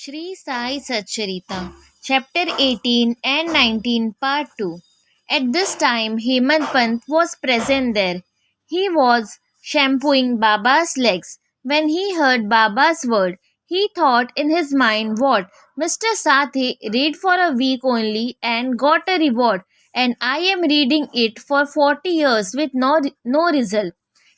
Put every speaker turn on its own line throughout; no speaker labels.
Shri Sai Satcharita, Chapter 18 and 19, Part 2. At this time, Hemant Pant was present there. He was shampooing Baba's legs. When he heard Baba's word, he thought in his mind, what? Mr. Sathe read for a week only and got a reward, and I am reading it for 40 years with no result.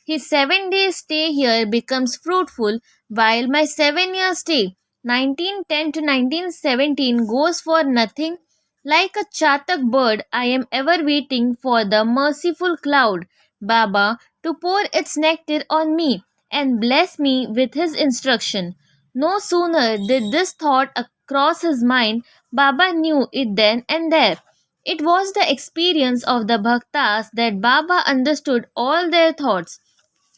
His 7 day stay here becomes fruitful, while my 7 year stay 1910 to 1917 goes for nothing. Like a chatak bird, I am ever waiting for the merciful cloud, Baba, to pour its nectar on me and bless me with his instruction. No sooner did this thought cross his mind, Baba knew it then and there. It was the experience of the bhaktas that Baba understood all their thoughts,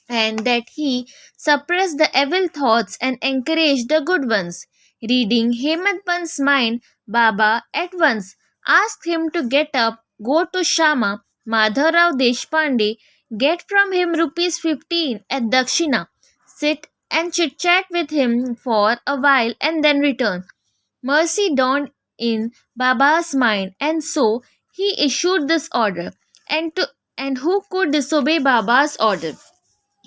and that he suppressed the evil thoughts and encouraged the good ones. Reading Hemant Pant's mind, Baba at once asked him to get up, go to Shama, Madhavrao Deshpande, get from him rupees 15 at Dakshina, sit and chit chat with him for a while and then return. Mercy dawned in Baba's mind, and so he issued this order. And who could disobey Baba's order?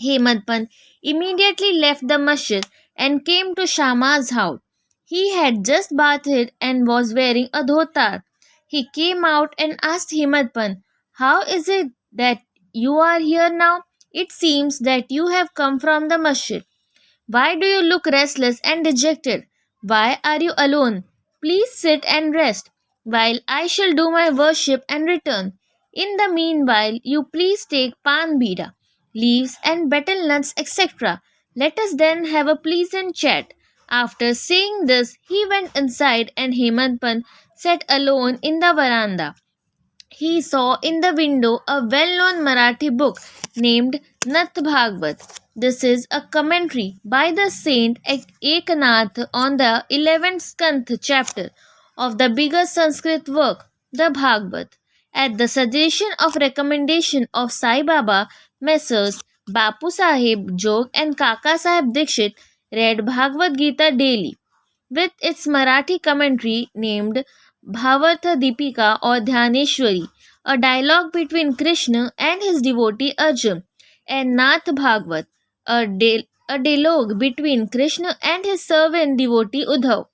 Hemant Pant immediately left the masjid and came to Shama's house. He had just bathed and was wearing a dhotar. He came out and asked Hemant Pant, "How is it that you are here now? It seems that you have come from the masjid. Why do you look restless and dejected? Why are you alone? Please sit and rest, while I shall do my worship and return. In the meanwhile, you please take pan bida, leaves and betel nuts, etc. Let us then have a pleasant chat." After saying this, he went inside and Hemant Pant sat alone in the veranda. He saw in the window a well-known Marathi book named Nath Bhagvat. This is a commentary by the saint Eknath on the 11th Skandha chapter of the bigger Sanskrit work, the Bhagavad. At the suggestion of recommendation of Sai Baba, Messrs. Bapu Sahib Jog and Kaka Sahib Dikshit read Bhagavad Gita daily, with its Marathi commentary named Bhavartha Deepika or Dhyaneshwari, a dialogue between Krishna and his devotee Arjun, and Nath Bhagvat, a dialogue between Krishna and his servant devotee Uddhav,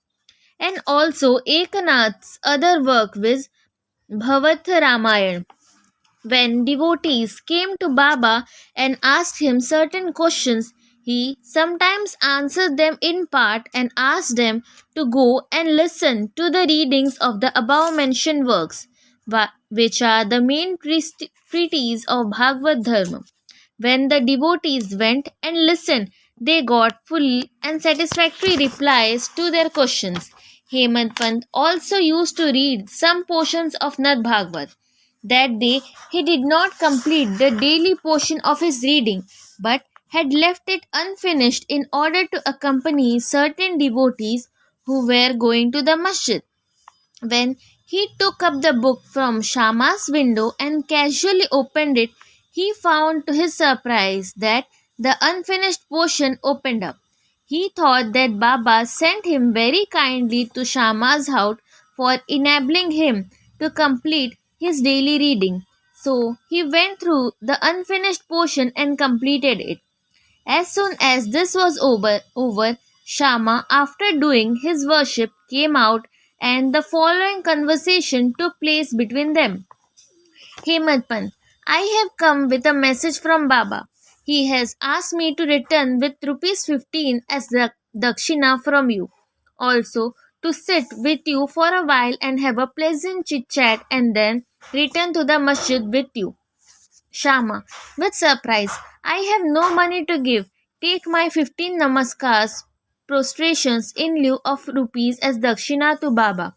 and also Ekanath's other work with Bhavartha Ramayana. When devotees came to Baba and asked him certain questions, he sometimes answered them in part and asked them to go and listen to the readings of the above mentioned works, which are the main treatises of Bhagavad Dharma. When the devotees went and listened, they got full and satisfactory replies to their questions. Hemant Pant also used to read some portions of Nad Bhagavad. That day he did not complete the daily portion of his reading, but had left it unfinished in order to accompany certain devotees who were going to the masjid. When he took up the book from Shama's window and casually opened it, he found to his surprise that the unfinished portion opened up. He thought that Baba sent him very kindly to Shama's house for enabling him to complete his daily reading. So he went through the unfinished portion and completed it. As soon as this was over, Shama, after doing his worship, came out and the following conversation took place between them. Hemant Pant, I have come with a message from Baba. He has asked me to return with rupees 15 as the dakshina from you. Also, to sit with you for a while and have a pleasant chit chat and then return to the masjid with you. Shama, with surprise, I have no money to give. Take my 15 namaskars, prostrations in lieu of rupees as dakshina to Baba.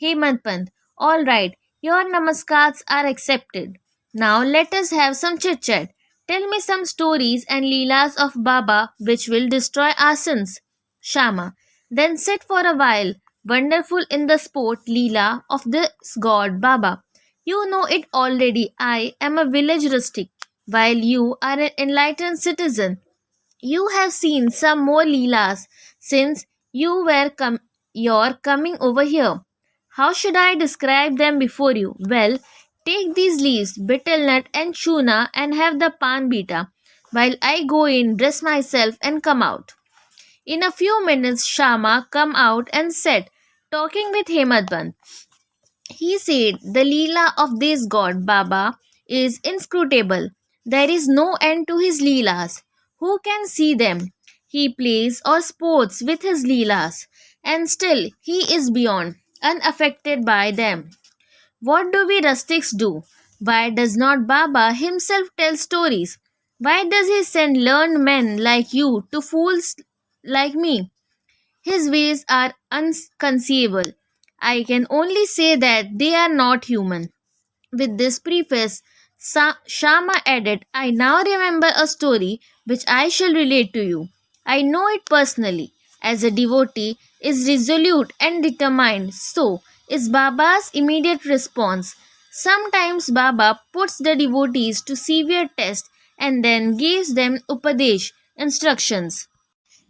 Hemant Pant, all right, your namaskars are accepted. Now let us have some chit chat. Tell me some stories and leelas of Baba which will destroy our sins. Shama, then sit for a while. Wonderful in the sport leela of this god Baba. You know it already. I am a village rustic, while you are an enlightened citizen. You have seen some more leelas since you were your coming over here. How should I describe them before you? Well, take these leaves, betel nut and chuna, and have the pan bita, while I go in, dress myself, and come out. In a few minutes, Shama come out and sat, talking with Hemadpant. He said, the Leela of this god, Baba, is inscrutable. There is no end to his Leelas. Who can see them? He plays or sports with his Leelas, and still he is beyond, unaffected by them. What do we rustics do? Why does not Baba himself tell stories? Why does he send learned men like you to fools like me? His ways are unconceivable. I can only say that they are not human. With this preface, Shama added, I now remember a story which I shall relate to you. I know it personally. As a devotee is resolute and determined, so is Baba's immediate response. Sometimes Baba puts the devotees to severe test and then gives them upadesh, instructions.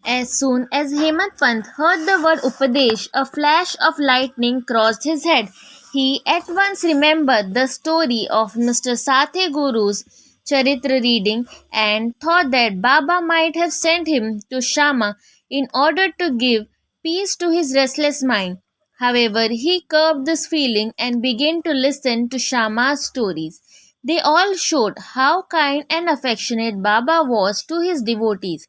As soon as Hemant Pant heard the word Upadesh, a flash of lightning crossed his head. He at once remembered the story of Mr. Sathe Guru's Charitra reading and thought that Baba might have sent him to Shama in order to give peace to his restless mind. However, he curbed this feeling and began to listen to Shama's stories. They all showed how kind and affectionate Baba was to his devotees.